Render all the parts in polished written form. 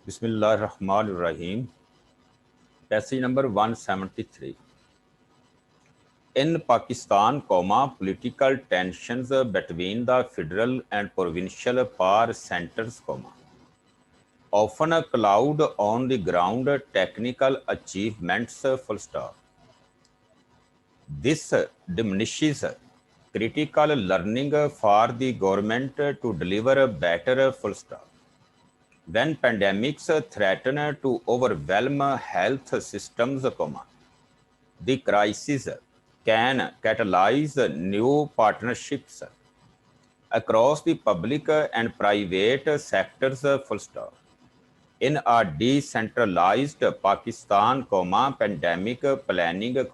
Bismillahirrahmanirrahim. Passage number 173. In Pakistan, political tensions between the federal and provincial power centers, often cloud on the ground technical achievements, full stop. This diminishes critical learning for the government to deliver a better, full stop. When pandemics threaten to overwhelm health systems, the crisis can catalyze new partnerships across the public and private sectors, full stop. In a decentralized Pakistan, pandemic planning,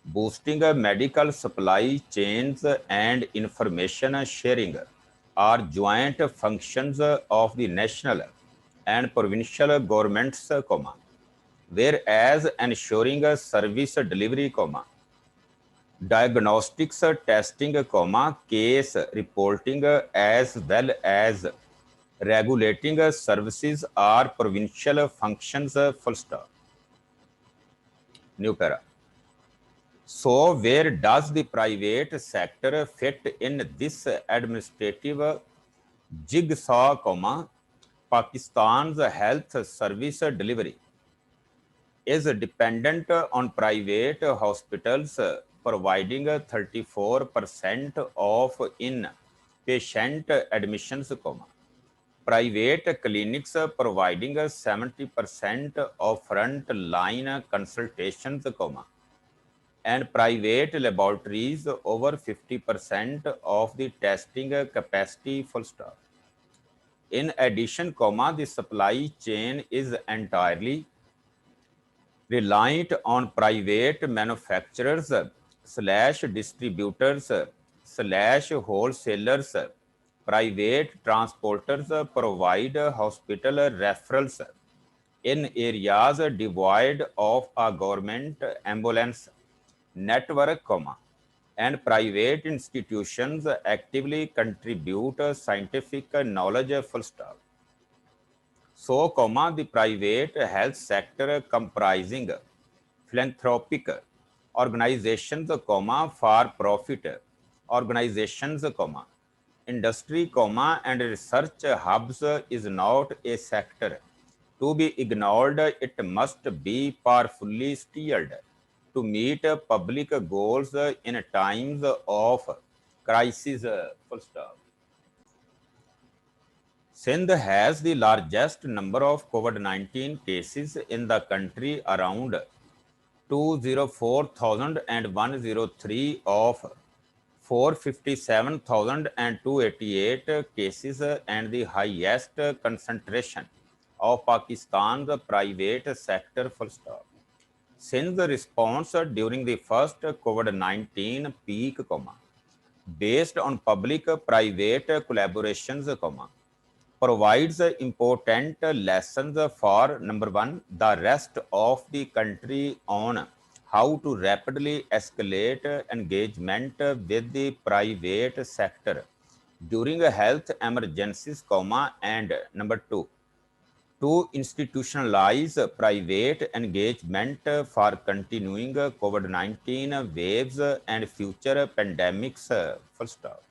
boosting medical supply chains and information sharing are joint functions of the national and provincial governments, whereas ensuring service delivery, diagnostics testing, case reporting, as well as regulating services are provincial functions, full stop. New para. So where does the private sector fit in this administrative jigsaw, Pakistan's health service delivery is dependent on private hospitals providing 34% of in-patient admissions, private clinics providing 70% of front-line consultations, and private laboratories over 50% of the testing capacity, full stop. In addition, the supply chain is entirely reliant on private manufacturers slash distributors slash wholesalers. Private transporters provide hospital referrals in areas devoid of a government ambulance network, and private institutions actively contribute scientific knowledge, full stop. So, the private health sector comprising philanthropic organizations, for profit organizations, industry, and research hubs is not a sector to be ignored. It must be powerfully steered to meet public goals in times of crisis, full stop. Sindh has the largest number of COVID-19 cases in the country, around 204,103 of 457,288 cases, and the highest concentration of Pakistan's private sector, full stop. Since the response during the first COVID-19 peak, based on public-private collaborations, provides important lessons for, number one, the rest of the country on how to rapidly escalate engagement with the private sector during health emergencies, and number two, to institutionalize private engagement for continuing COVID-19 waves and future pandemics, full stop.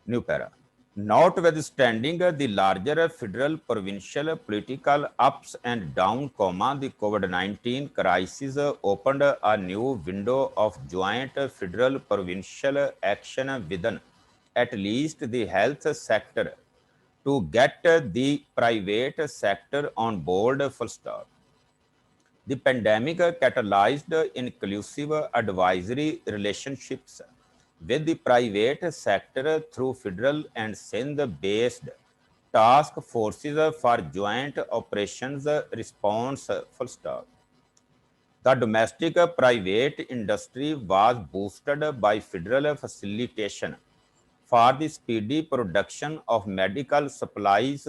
New para. Notwithstanding the larger federal provincial political ups and downs, the COVID-19 crisis opened a new window of joint federal provincial action within at least the health sector to get the private sector on board, full stop. The pandemic catalyzed inclusive advisory relationships with the private sector through federal and Sindh-based task forces for joint operations response, full stop. The domestic private industry was boosted by federal facilitation for the speedy production of medical supplies,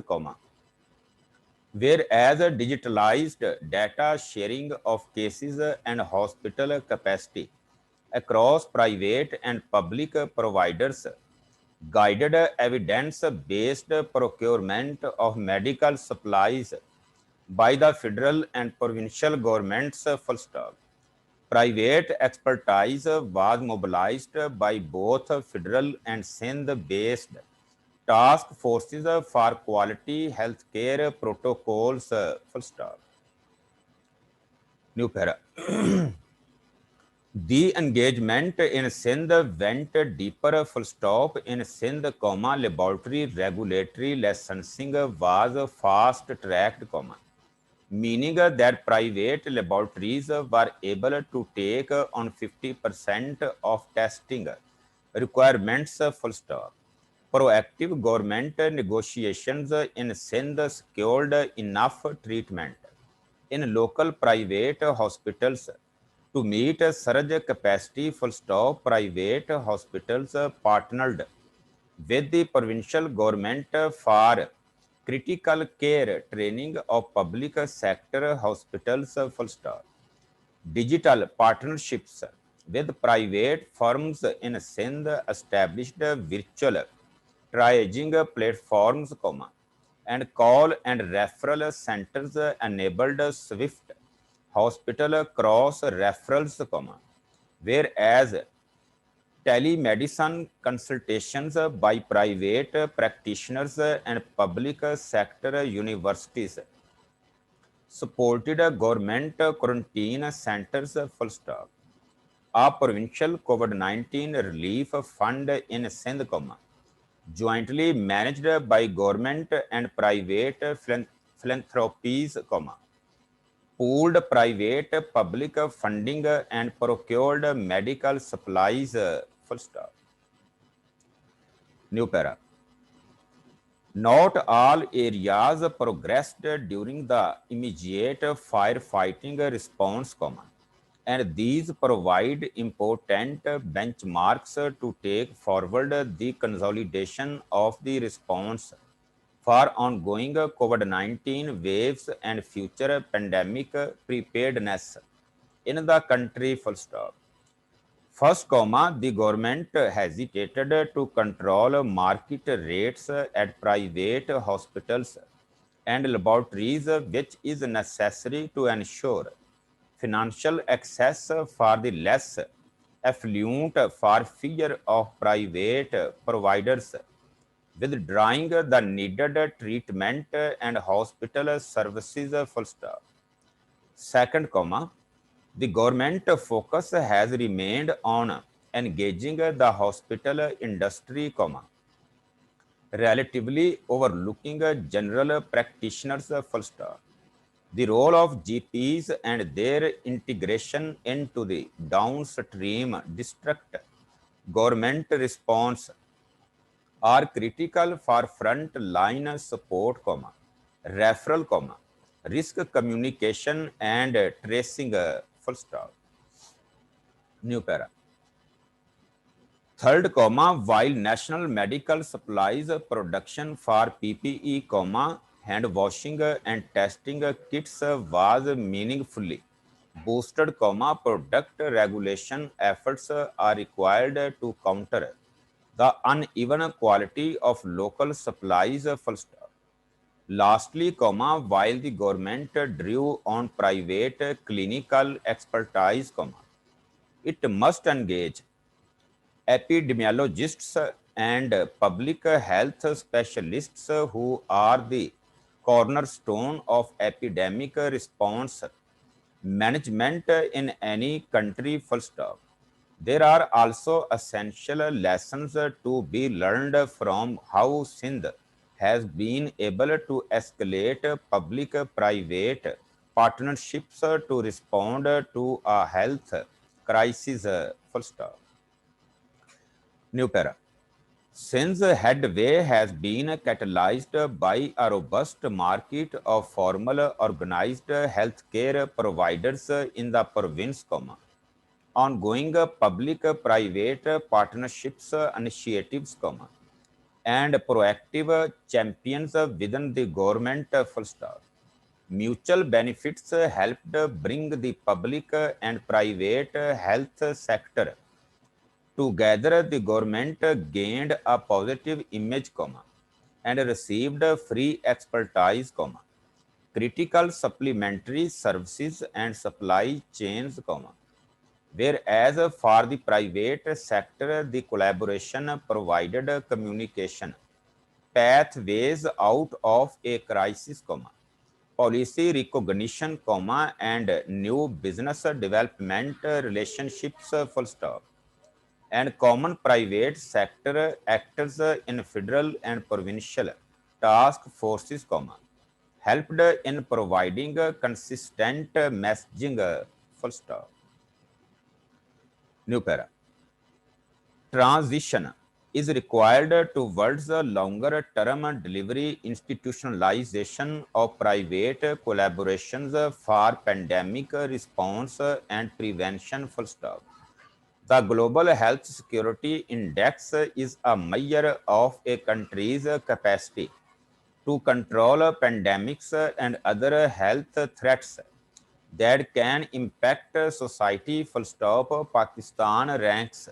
whereas digitalized data sharing of cases and hospital capacity across private and public providers guided evidence-based procurement of medical supplies by the federal and provincial governments, full stop. Private expertise was mobilized by both federal and Sindh-based task forces for quality healthcare protocols, full stop. New para. The engagement in Sindh went deeper, full stop. In Sindh, laboratory regulatory licensing was fast-tracked, meaning that private laboratories were able to take on 50% of testing requirements, full stop. Proactive government negotiations in Sindh secured enough treatment in local private hospitals to meet surge capacity, full stop. Private hospitals partnered with the provincial government for critical care training of public sector hospitals, full stop. Digital partnerships with private firms in Sindh established virtual triaging platforms, and call and referral centers enabled swift hospital cross referrals, whereas telemedicine consultations by private practitioners and public sector universities supported government quarantine centers, full stop. A provincial COVID-19 relief fund in Sindh, jointly managed by government and private philanthropies, pooled private public funding and procured medical supplies, full stop. New para. Not all areas progressed during the immediate firefighting response, and these provide important benchmarks to take forward the consolidation of the response for ongoing COVID-19 waves and future pandemic preparedness in the country, full stop. First, the government hesitated to control market rates at private hospitals and laboratories, which is necessary to ensure financial access for the less affluent for fear of private providers withdrawing the needed treatment and hospital services, full stop. Second, the government focus has remained on engaging the hospital industry, relatively overlooking general practitioners, full stop. The role of GPs and their integration into the downstream district government response are critical for front-line support, referral, risk communication and tracing, full stop. New para. Third, while national medical supplies production for PPE, hand washing and testing kits was meaningfully boosted, product regulation efforts are required to counter the uneven quality of local supplies, full stop. Lastly, while the government drew on private clinical expertise, it must engage epidemiologists and public health specialists who are the cornerstone of epidemic response management in any country, full stop. There are also essential lessons to be learned from how Sindh has been able to escalate public-private partnerships to respond to a health crisis, full stop. New para. Since headway has been catalyzed by a robust market of formal organized healthcare providers in the province, ongoing public-private partnerships initiatives, and proactive champions within the government, full stop. Mutual benefits helped bring the public and private health sector Together, the government gained a positive image, and received free expertise, critical supplementary services and supply chains, whereas for the private sector, the collaboration provided communication pathways out of a crisis, policy recognition, and new business development relationships, full stop. And common private sector actors in federal and provincial task forces, helped in providing consistent messaging, full stop. New para. Transition is required towards a longer term delivery institutionalization of private collaborations for pandemic response and prevention, full stop. The Global Health Security Index is a measure of a country's capacity to control pandemics and other health threats that can impact society, full stop. Pakistan ranks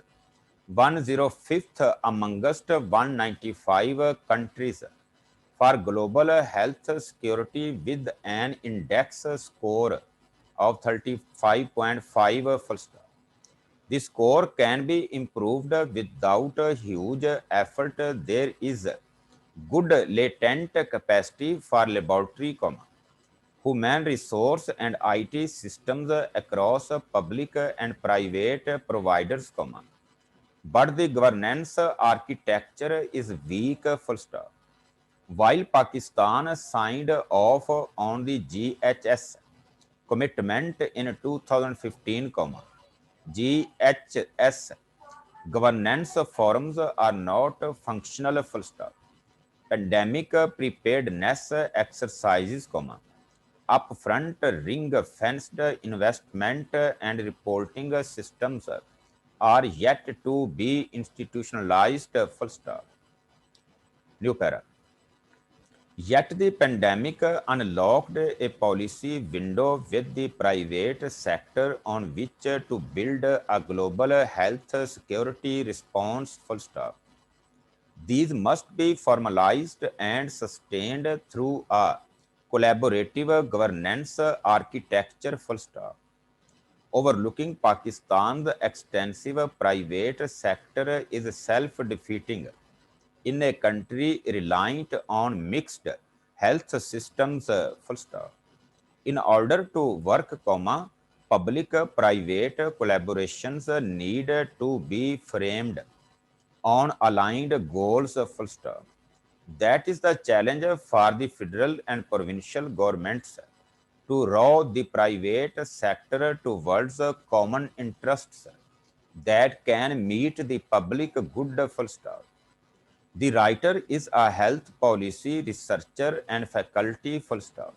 105th amongst 195 countries for global health security with an index score of 35.5, full stop. The score can be improved without a huge effort. There is good latent capacity for laboratory, human resource and IT systems across public and private providers, but the governance architecture is weak, full stop. While Pakistan signed off on the GHS commitment in 2015, GHS governance forums are not functional, full stop. Pandemic preparedness exercises, upfront ring-fenced investment and reporting systems are yet to be institutionalized, full stop. New para. Yet the pandemic unlocked a policy window with the private sector on which to build a global health security response, full stop. These must be formalized and sustained through a collaborative governance architecture, full stop. Overlooking Pakistan's extensive private sector is self-defeating in a country reliant on mixed health systems, full stop. In order to work, public-private collaborations need to be framed on aligned goals, full stop. That is the challenge for the federal and provincial governments to row the private sector towards common interests that can meet the public good, full stop. The writer is a health policy researcher and faculty, full stop.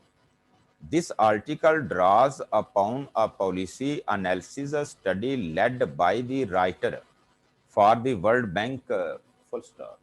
This article draws upon a policy analysis study led by the writer for the World Bank, full stop.